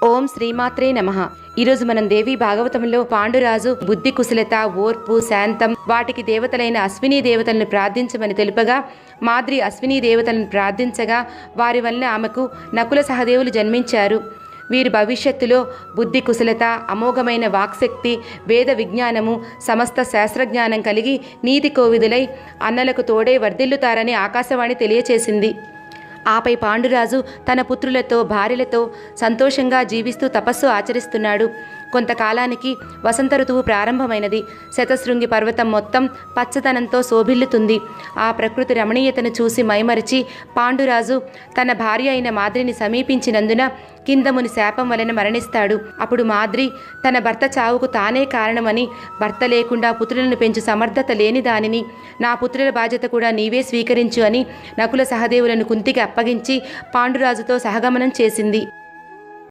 ఓం శ్రీమాత్రే నమః. ఈరోజు మనం దేవి భాగవతంలో పాండురాజు బుద్ధి, కుశలత, ఓర్పు, శాంతం వాటికి దేవతలైన అశ్విని దేవతలను ప్రార్థించమని తెలుపగా మాద్రి అశ్విని దేవతలను ప్రార్థించగా వారి వలన ఆమెకు నకుల సహదేవులు జన్మించారు. వీరు భవిష్యత్తులో బుద్ధి, కుశలత, అమోఘమైన వాక్శక్తి, వేద విజ్ఞానము, సమస్త శాస్త్రజ్ఞానం కలిగి నీతి కోవిదులై అన్నలకు తోడే వర్ధిల్లుతారని ఆకాశవాణి తెలియచేసింది. ఆపై పాండురాజు తన పుత్రులతో, భార్యలతో సంతోషంగా జీవిస్తూ తపస్సు ఆచరిస్తున్నాడు. కొంతకాలానికి వసంత ఋతువు ప్రారంభమైనది. శతశృంగి పర్వతం మొత్తం పచ్చదనంతో శోభిల్లుతుంది. ఆ ప్రకృతి రమణీయతను చూసి మైమరిచి పాండురాజు తన భార్య అయిన మాద్రిని సమీపించినందున కిందముని శాపం వలన మరణిస్తాడు. అప్పుడు మాద్రి తన భర్త చావుకు తానే కారణమని, భర్త లేకుండా పుత్రులను పెంచు సమర్థత లేని దానిని, నా పుత్రుల బాధ్యత కూడా నీవే స్వీకరించు అని నకుల సహదేవులను కుంతికి అప్పగించి పాండురాజుతో సహగమనం చేసింది.